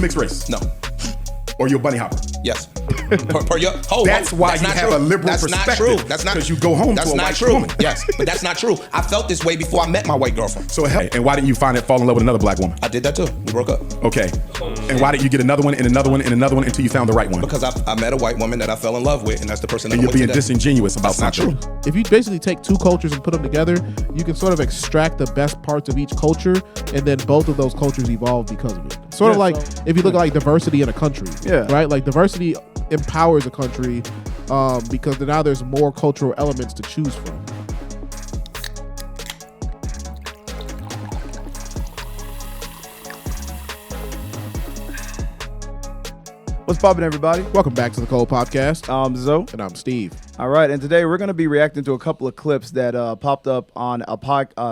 Mixed race? No. Or you're a bunny hopper? Yes. That's why you have a liberal perspective. That's not true. That's not because you go home to a white woman. Yes, but that's not true. I felt this way before I met my white girlfriend. So and why didn't you fall in love with another black woman? I did that too. We broke up. Okay. And why did you get another one and another one and another one until you found the right one? Because I met a white woman that I fell in love with, and that's the person that and I'm you're with being today. disingenuous about something. Not true. If you basically take two cultures and put them together, you can sort of extract the best parts of each culture, and then both of those cultures evolve because of it. Sort of like if you look at like diversity in a country, right? Like diversity empowers a country because now there's more cultural elements to choose from. What's poppin', everybody? Welcome back to the Cole Podcast. I'm Zoe. And I'm Steve. All right, and today we're going to be reacting to a couple of clips that popped up on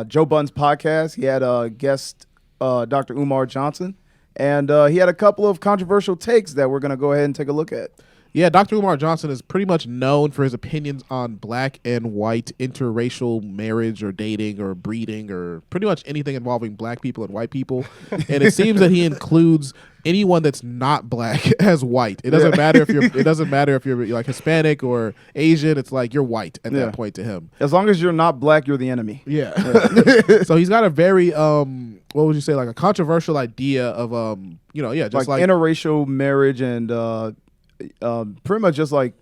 Joe Budden's podcast. He had a guest, Dr. Umar Johnson, and he had a couple of controversial takes that we're going to go ahead and take a look at. Yeah, Dr. Umar Johnson is pretty much known for his opinions on black and white interracial marriage or dating or breeding or pretty much anything involving black people and white people. And it seems that he includes anyone that's not black as white. It doesn't matter if you're like Hispanic or Asian. It's like you're white at that point to him. As long as you're not black, you're the enemy. Yeah. So he's got a very what would you say, like a controversial idea of just like interracial marriage and pretty much just like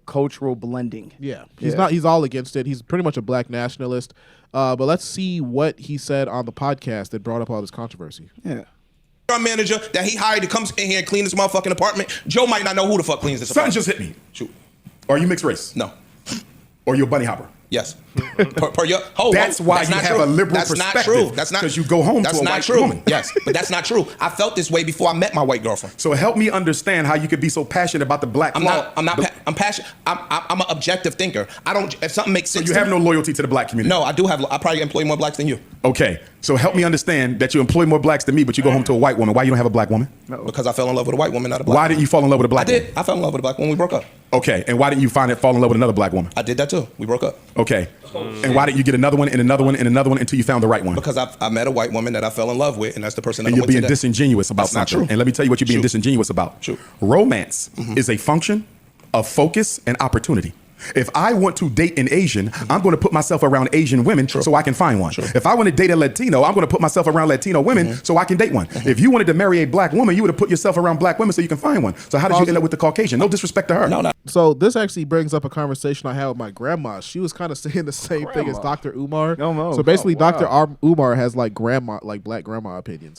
cultural blending. He's all against it. He's pretty much a black nationalist. But let's see what he said on the podcast that brought up all this controversy. Our manager that he hired to come in here and clean this motherfucking apartment, Joe might not know who the fuck cleans this Something apartment. just hit me. Shoot. Are you mixed race? No. Or you're a bunny hopper? Yes. That's why you have a liberal perspective. That's not true. That's not because you go home to a white woman. Yes, but that's not true. I felt this way before I met my white girlfriend. So help me understand how you could be so passionate about the black law. I'm passionate. I'm an objective thinker. I don't. If something makes sense, So you have no loyalty to the black community. No, I do have. I probably employ more blacks than you. Okay, so help me understand that you employ more blacks than me, but you go home to a white woman. Why you don't have a black woman? Because I fell in love with a white woman, not a black. Why didn't you fall in love with a black woman? I did. I fell in love with a black woman. We broke up. Okay, and why didn't you fall in love with another black woman? I did that too. We broke up. Okay, and why didn't you get another one and another one and another one until you found the right one? Because I met a white woman that I fell in love with, and that's the person that and I'm you're with being today. disingenuous about That's not something. true. And let me tell you what you're being disingenuous about. True. Romance is a function of focus and opportunity. If I want to date an Asian, I'm going to put myself around Asian women so I can find one. If I want to date a Latino, I'm going to put myself around Latino women so I can date one. If you wanted to marry a black woman, you would have put yourself around black women so you can find one. So how did you end up with the Caucasian? No disrespect to her. No. So this actually brings up a conversation I had with my grandma. She was kind of saying the same thing as Dr. Umar. No. So basically, Dr. Umar has like black grandma opinions.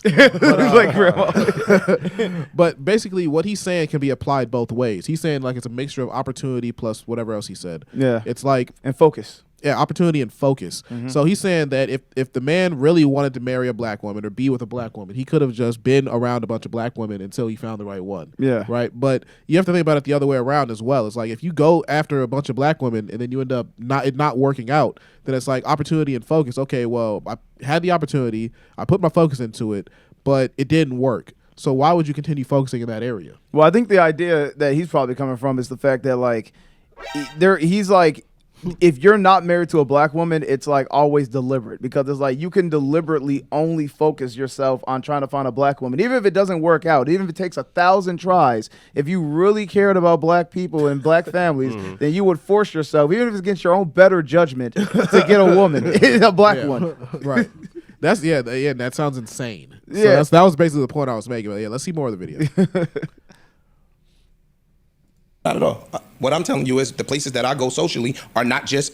But basically, what he's saying can be applied both ways. He's saying like it's a mixture of opportunity plus whatever else he said. Yeah. It's like and focus. Yeah, opportunity and focus. So he's saying that if the man really wanted to marry a black woman or be with a black woman, he could have just been around a bunch of black women until he found the right one. Yeah. Right? But you have to think about it the other way around as well. It's like if you go after a bunch of black women and then you end up not working out, then it's like opportunity and focus. Okay, well, I had the opportunity, I put my focus into it, but it didn't work. So why would you continue focusing in that area? Well, I think the idea that he's probably coming from is the fact that like he's like, if you're not married to a black woman, it's like always deliberate because it's like you can deliberately only focus yourself on trying to find a black woman, even if it doesn't work out, even if it takes 1,000 tries. If you really cared about black people and black families, then you would force yourself, even if it's against your own better judgment, to get a woman, a black one. Right. That's that sounds insane. Yeah. So that was basically the point I was making. But yeah, let's see more of the video. Not at all. What I'm telling you is the places that I go socially are not just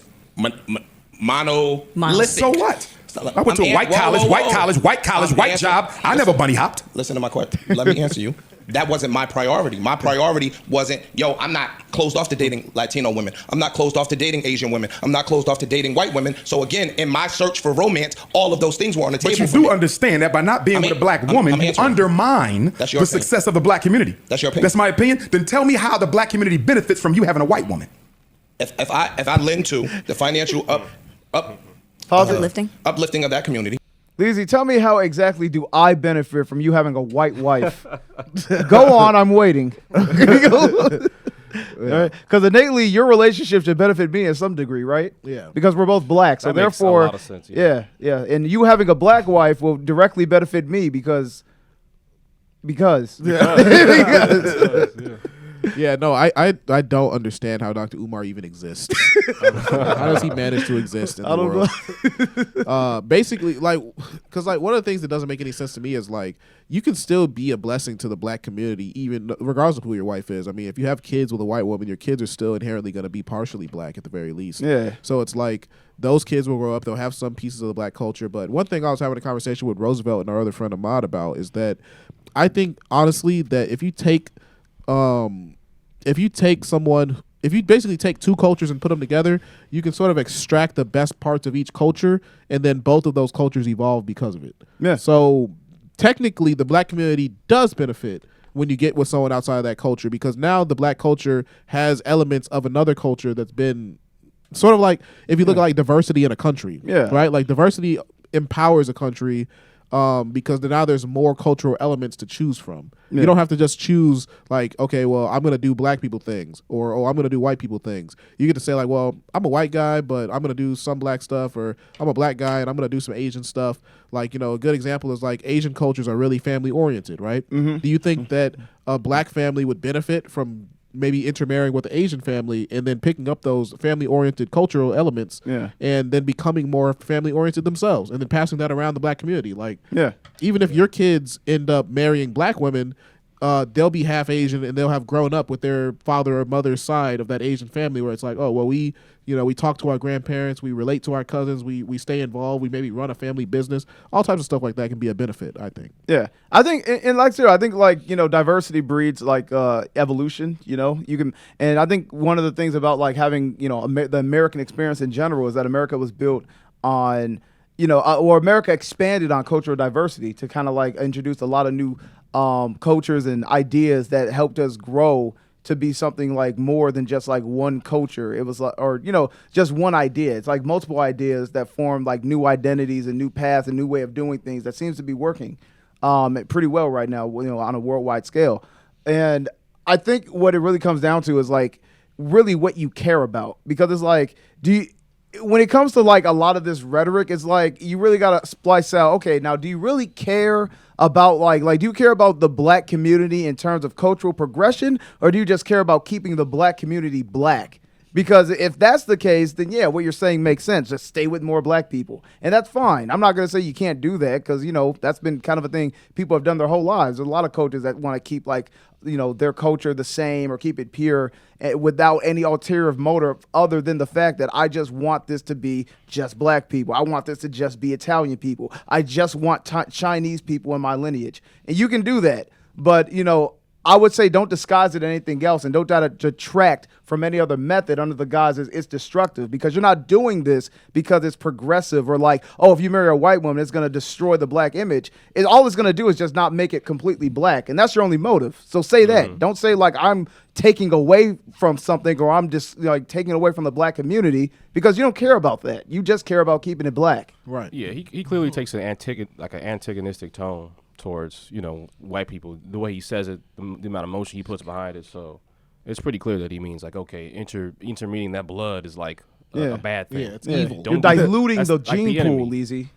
monolithic. So what? I went to a white college, white job. I never bunny hopped. Listen to my question. Let me answer you. That wasn't my priority. My priority wasn't, I'm not closed off to dating Latino women. I'm not closed off to dating Asian women. I'm not closed off to dating white women. So again, in my search for romance, all of those things were on the table. But you do understand that by not being with a black woman, you undermine the success of the black community. That's your opinion. That's my opinion. Then tell me how the black community benefits from you having a white woman. If I lend to the financial uplifting of that community. Lizzie, tell me how exactly do I benefit from you having a white wife? Go on, I'm waiting. Because innately, your relationship should benefit me in some degree, right? Yeah. Because we're both black, so That makes therefore, a lot of sense, yeah. And you having a black wife will directly benefit me because Because. Yeah, no, I don't understand how Dr. Umar even exists. How does he manage to exist in the world? Basically, because one of the things that doesn't make any sense to me is you can still be a blessing to the black community, even regardless of who your wife is. I mean, if you have kids with a white woman, your kids are still inherently going to be partially black at the very least. Yeah. So it's those kids will grow up, they'll have some pieces of the black culture. But one thing I was having a conversation with Roosevelt and our other friend Ahmad about is that I think, honestly, that if you basically take two cultures and put them together, you can sort of extract the best parts of each culture, and then both of those cultures evolve because of it. Yeah. So technically, the black community does benefit when you get with someone outside of that culture, because now the black culture has elements of another culture that's been sort of if you look at diversity in a country, right? Diversity empowers a country. Because now there's more cultural elements to choose from. Yeah. You don't have to just choose okay, well, I'm going to do black people things, or I'm going to do white people things. You get to say well, I'm a white guy, but I'm going to do some black stuff, or I'm a black guy and I'm going to do some Asian stuff. A good example is Asian cultures are really family oriented, right? Mm-hmm. Do you think that a black family would benefit from maybe intermarrying with the Asian family and then picking up those family-oriented cultural elements and then becoming more family-oriented themselves and then passing that around the black community? Even if your kids end up marrying black women, they'll be half Asian and they'll have grown up with their father or mother's side of that Asian family where it's we talk to our grandparents, we relate to our cousins, we stay involved, we maybe run a family business. All types of stuff like that can be a benefit, I think. Yeah. I think, I think diversity breeds evolution, you can, and I think one of the things about having, the American experience in general is that America was built on, or America expanded on cultural diversity to kind of introduce a lot of new cultures and ideas that helped us grow to be something more than just one culture. It was just one idea. It's multiple ideas that form new identities and new paths and new way of doing things that seems to be working pretty well right now, on a worldwide scale. And I think what it really comes down to is really what you care about, because it's when it comes to a lot of this rhetoric, it's you really gotta splice out, okay, now do you really care about do you care about the black community in terms of cultural progression, or do you just care about keeping the black community black? Because if that's the case, then yeah, what you're saying makes sense. Just stay with more black people. And that's fine. I'm not going to say you can't do that, because, that's been kind of a thing people have done their whole lives. There's a lot of cultures that want to keep their culture the same or keep it pure without any ulterior motive other than the fact that I just want this to be just black people. I want this to just be Italian people. I just want Chinese people in my lineage. And you can do that. But, I would say don't disguise it as anything else, and don't try to detract from any other method under the guise it's destructive, because you're not doing this because it's progressive or if you marry a white woman, it's going to destroy the black image. All it's going to do is just not make it completely black, and that's your only motive. So say that. Don't say I'm taking away from something, or I'm just taking away from the black community, because you don't care about that. You just care about keeping it black. Right. Yeah, he clearly takes an antagonistic tone towards white people, the way he says it, the amount of emotion he puts behind it. So it's pretty clear that he means intermeeting that blood is a bad thing. Yeah, it's evil. You're diluting the gene pool, Leezy.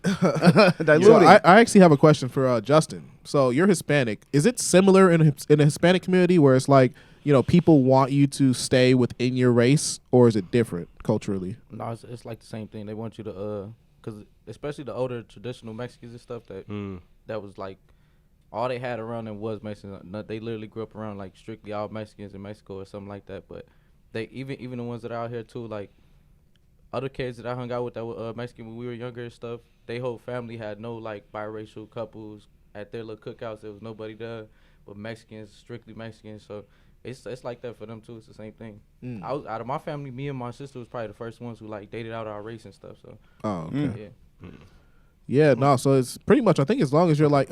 Diluting. So I actually have a question for Justin. So you're Hispanic. Is it similar in a Hispanic community where it's people want you to stay within your race, or is it different culturally? No, it's the same thing. They want you to, because especially the older traditional Mexicans and stuff that was all they had around them was Mexicans. They literally grew up around strictly all Mexicans in Mexico or something like that. But they even the ones that are out here too, other kids that I hung out with that were Mexican when we were younger and stuff, they whole family had no biracial couples at their little cookouts. There was nobody there but Mexicans, strictly Mexicans. So it's like that for them too. It's the same thing. I was out of my family, me and my sister was probably the first ones who dated out our race and stuff. So okay. Yeah. Yeah, no, so it's pretty much, I think as long as you're I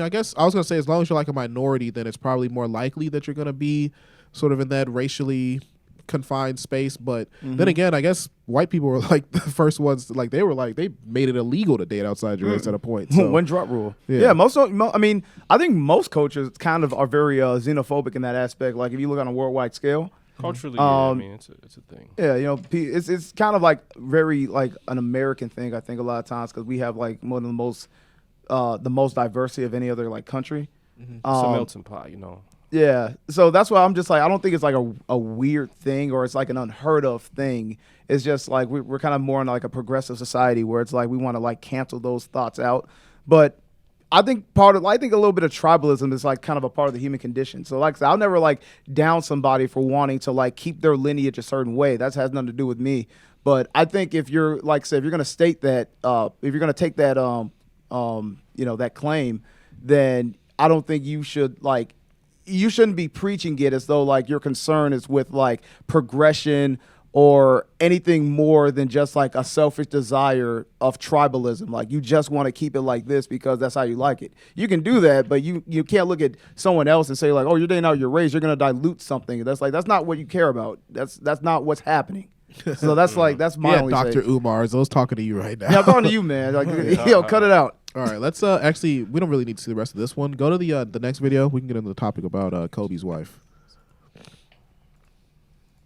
guess I was going to say as long as you're a minority, then it's probably more likely that you're going to be sort of in that racially confined space. But then again, I guess white people were the first ones, they made it illegal to date outside your race at a point. So. One drop rule. Yeah, I think most cultures kind of are very xenophobic in that aspect. If you look on a worldwide scale. Culturally, it's a thing. Yeah, it's kind of very an American thing. I think a lot of times, because we have one of the most diversity of any other country. It's a melting pot, Yeah, so that's why I'm just like, I don't think it's like a weird thing or it's like an unheard of thing. It's just like we're kind of more in like a progressive society where it's like we want to like cancel those thoughts out. But I think a little bit of tribalism is like kind of a part of the human condition. So like I said, I'll never like down somebody for wanting to like keep their lineage a certain way. That has nothing to do with me. But I think if you're like, say, if you're going to state that, if you're going to take that, that claim, then I don't think you should like. You shouldn't be preaching it as though like your concern is with like progression or anything more than just like a selfish desire of tribalism. Like you just want to keep it like this because that's how you like it. You can do that, but you can't look at someone else and say like, oh, you're dating out your race, you're gonna dilute something. That's not what you care about. That's not what's happening. So that's my only Dr. say. Umar, those talking to you right now. Yeah, I'm talking to you, man. Like, cut it out. All right, let's actually, we don't really need to see the rest of this one. Go to the next video. We can get into the topic about Kobe's wife.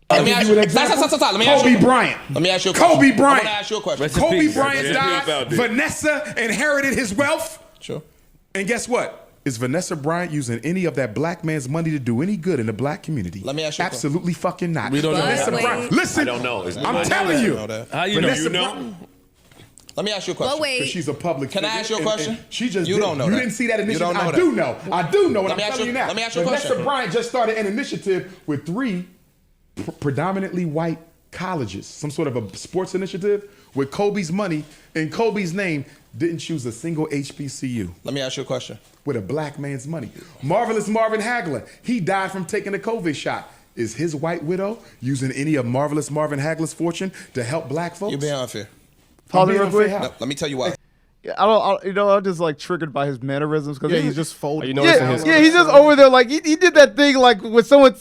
Let me ask you. Kobe Bryant. Let me ask you a question. Kobe Bryant. I want to ask you a question. Kobe Bryant died. Vanessa inherited his wealth. Sure. And guess what? Is Vanessa Bryant using any of that black man's money to do any good in the black community? Let me ask you a question. Absolutely fucking not. We don't know Vanessa that. Bryant. Listen, I don't know. I'm telling you. How you Vanessa know? Bryant, Let me ask you a question. But wait. because she's a public Can I figure, ask you a and question? she just You did. don't know You that. didn't see that You initiative. don't know I that. do know. I do know what I'm me ask telling you- you now. let me ask you a Vanessa question. Bryant just started an initiative with 3 predominantly white colleges, some sort of a sports initiative with Kobe's money and Kobe's name. Didn't choose a single HBCU. Let me ask you a question. With a black man's money. Marvelous Marvin Hagler, he died from taking a COVID shot. Is his white widow using any of Marvelous Marvin Hagler's fortune to help black folks? You're being unfair. Pause it real quick. No, let me tell you why. I'm just like triggered by his mannerisms because He's just folding. Yeah, he's just over there like he did that thing like when someone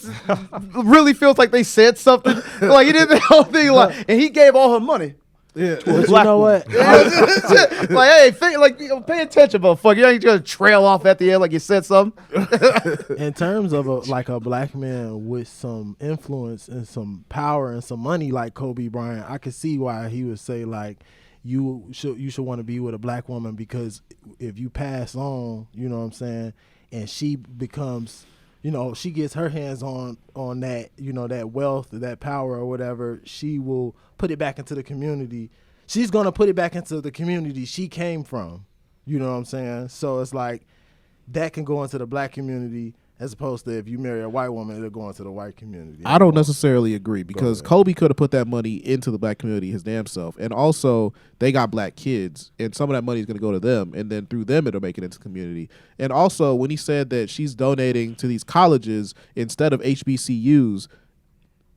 really feels like they said something. Like he did the whole thing like, and he gave all her money. Yeah, but you know what? Like, hey, pay attention, motherfucker. You ain't gonna trail off at the end like you said something. In terms of a black man with some influence and some power and some money like Kobe Bryant, I could see why he would say like, you should want to be with a black woman because if you pass on, you know what I'm saying, and she becomes, she gets her hands on that, that wealth, that power or whatever, she will put it back into the community. She's going to put it back into the community she came from. You know what I'm saying? So it's like that can go into the black community as opposed to if you marry a white woman, it'll go into the white community. I don't necessarily agree because Kobe could have put that money into the black community his damn self. And also, they got black kids, and some of that money is going to go to them, and then through them, it'll make it into the community. And also, when he said that she's donating to these colleges instead of HBCUs,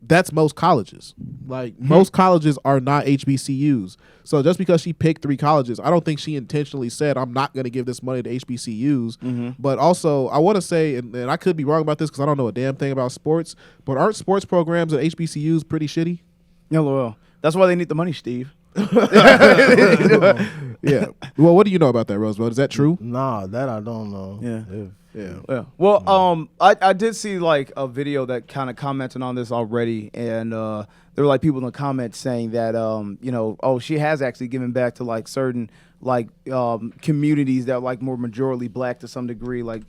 that's most colleges. Like, most colleges are not HBCUs. So just because she picked 3 colleges, I don't think she intentionally said, I'm not going to give this money to HBCUs. But also, I want to say, and I could be wrong about this because I don't know a damn thing about sports, but aren't sports programs at HBCUs pretty shitty? Yeah, well, that's why they need the money, Steve. Yeah. Well, what do you know about that, Roosevelt? Is that true? Nah, that I don't know. Yeah. Well, I did see like a video that kind of commented on this already, and there were like people in the comments saying that she has actually given back to like certain like communities that are like more majorly black to some degree. Like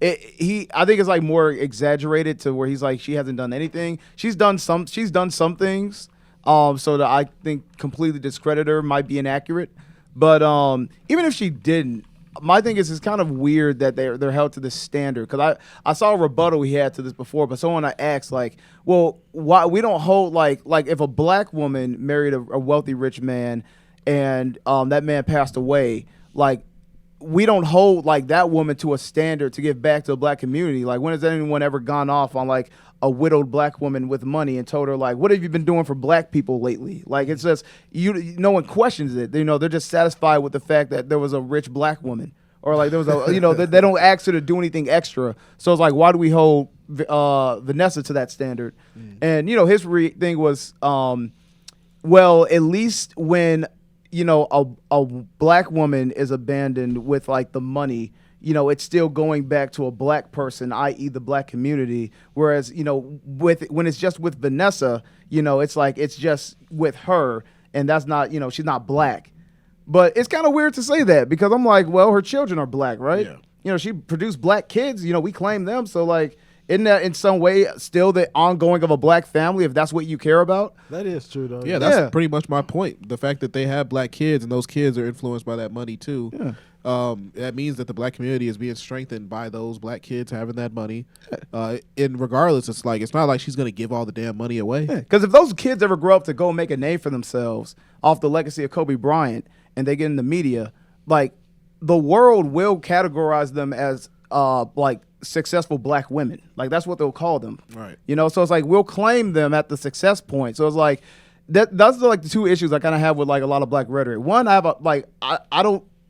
I think it's like more exaggerated to where he's like she hasn't done anything. She's done some things. So that I think completely discredit her might be inaccurate. But even if she didn't, my thing is it's kind of weird that they're held to this standard. Because I saw a rebuttal he had to this before, but someone I asked like, well, why we don't hold like if a black woman married a wealthy rich man and that man passed away, like we don't hold like that woman to a standard to give back to the black community. Like when has anyone ever gone off on like a widowed black woman with money and told her like, what have you been doing for black people lately? Like it's just no one questions it. They're just satisfied with the fact that there was a rich black woman or like there was a they don't ask her to do anything extra. So it's like, why do we hold Vanessa to that standard? And his thing was well, at least when a black woman is abandoned with like the money, it's still going back to a black person, i.e. the black community. Whereas, when it's just with Vanessa, it's like it's just with her, and that's not, she's not black. But it's kind of weird to say that because I'm like, well, her children are black, right? she produced black kids. We claim them. So like, isn't that in some way still the ongoing of a black family if that's what you care about? That is true, though. Yeah, that's pretty much my point. The fact that they have black kids and those kids are influenced by that money too. Yeah. That means that the black community is being strengthened by those black kids having that money. And regardless, it's not like she's going to give all the damn money away. Because if those kids ever grow up to go make a name for themselves off the legacy of Kobe Bryant and they get in the media, like the world will categorize them as like successful black women. Like that's what they'll call them. Right. So it's like we'll claim them at the success point. So it's like that's like the two issues I kind of have with like a lot of black rhetoric. One, I have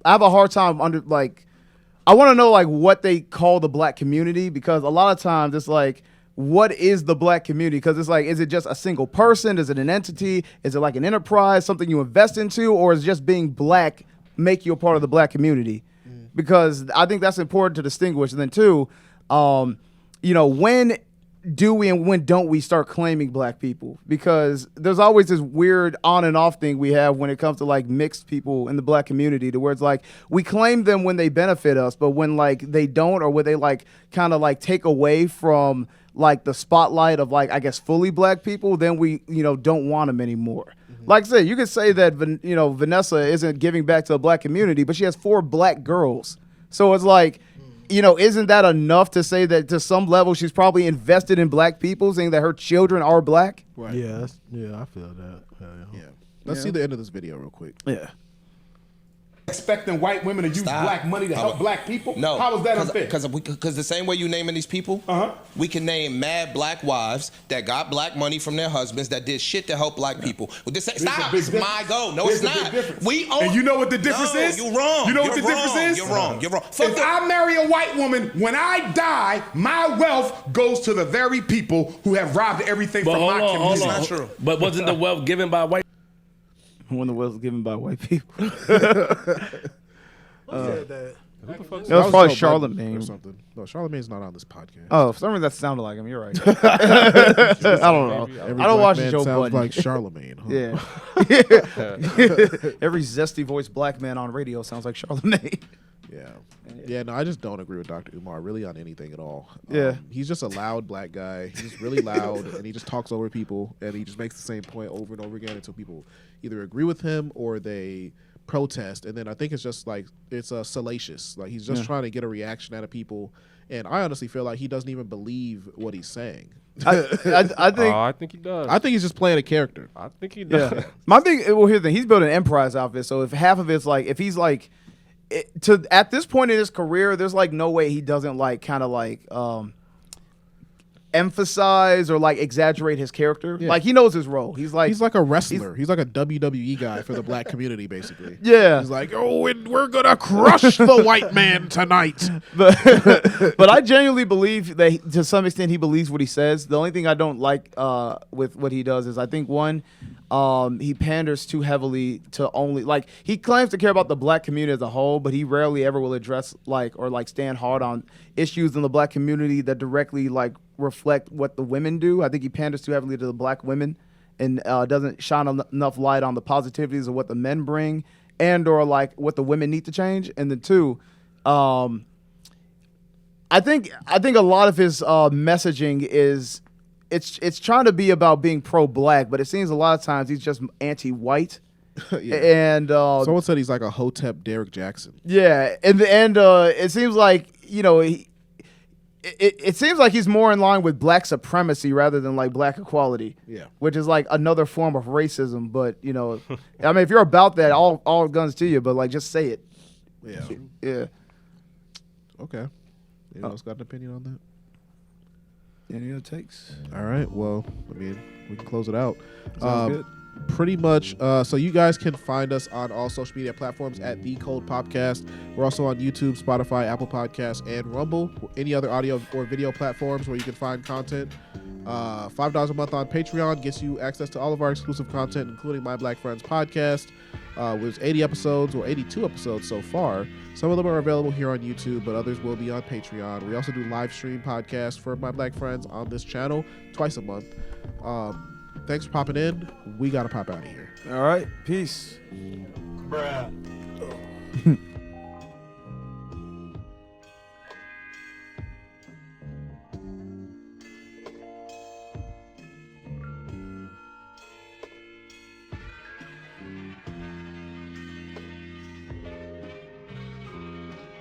I have a hard time I want to know like what they call the black community, because a lot of times it's like, what is the black community? Because it's like, is it just a single person? Is it an entity? Is it like an enterprise, something you invest into, or is just being black make you a part of the black community? Because I think that's important to distinguish. And then two, when do we and when don't we start claiming black people? Because there's always this weird on and off thing we have when it comes to like mixed people in the black community, to where it's like we claim them when they benefit us, but when like they don't, or when they like kind of like take away from like the spotlight of like, I guess, fully black people, then we don't want them anymore. Like I said, you could say that Vanessa isn't giving back to the black community, but she has 4 black girls. So it's like, isn't that enough to say that to some level she's probably invested in black people, saying that her children are black? Right. Yeah, I feel that. Yeah. Let's see the end of this video real quick. Yeah. Expecting white women to use black money to help black people? No. How is that unfair? Because the same way you naming these people, we can name mad black wives that got black money from their husbands that did shit to help black people. Well, stop. It's my goal. No, it's not. And you know what the difference is? You're wrong. You know what the difference is? You're wrong. If I marry a white woman, when I die, my wealth goes to the very people who have robbed everything from my community. That's not true. But wasn't the wealth given by white? When the wealth was given by white people. Who said that? It was probably Charlamagne or something. No, Charlamagne's not on this podcast. Oh, for some reason that sounded like him. You're right. I don't know. Every I don't watch black man Joe sounds Budden. like Charlamagne. Huh? Yeah. Every zesty voiced black man on radio sounds like Charlamagne. Yeah, no, I just don't agree with Dr. Umar really on anything at all. Yeah. He's just a loud black guy. He's just really loud, and he just talks over people, and he just makes the same point over and over again until people either agree with him or they protest. And then I think it's just like, it's salacious. Like he's just trying to get a reaction out of people, and I honestly feel like he doesn't even believe what he's saying. I think I think he does. I think he's just playing a character. I think he does. Yeah. My thing, well, here's the thing. He's building an enterprise outfit. So if half of it's like, if he's like, at this point in his career, there's like no way he doesn't like kind of like emphasize or like exaggerate his character. Yeah. Like he knows his role. He's like a wrestler. He's like a WWE guy for the black community, basically. Yeah. He's like, oh, and we're gonna crush the white man tonight. But I genuinely believe that to some extent he believes what he says. The only thing I don't like with what he does is I think one, he panders too heavily to only like he claims to care about the black community as a whole, but he rarely ever will address or stand hard on issues in the black community that directly like reflect what the women do. I think he panders too heavily to the black women and doesn't shine enough light on the positivities of what the men bring and or like what the women need to change. And then two, I think a lot of his messaging is it's trying to be about being pro-black, but it seems a lot of times he's just anti-white. Yeah. And someone said he's like a Hotep Derek Jackson. Yeah, and it seems like it seems like he's more in line with black supremacy rather than like black equality. Yeah, which is like another form of racism. But I mean, if you're about that, all guns to you. But like, just say it. Yeah. Yeah. Okay. Anyone else got an opinion on that? Any other takes? All right. Well, I mean, we can close it out. Sounds good. Pretty much. So you guys can find us on all social media platforms at The Cold Podcast. We're also on YouTube, Spotify, Apple Podcasts, and Rumble. Any other audio or video platforms where you can find content. $5 a month on Patreon gets you access to all of our exclusive content, including My Black Friends podcast. With 80 episodes or 82 episodes so far. Some of them are available here on YouTube, but others will be on Patreon. We also do live stream podcasts for My Black Friends on this channel twice a month. Thanks for popping in. We got to pop out of here. All right. Peace. Bruh.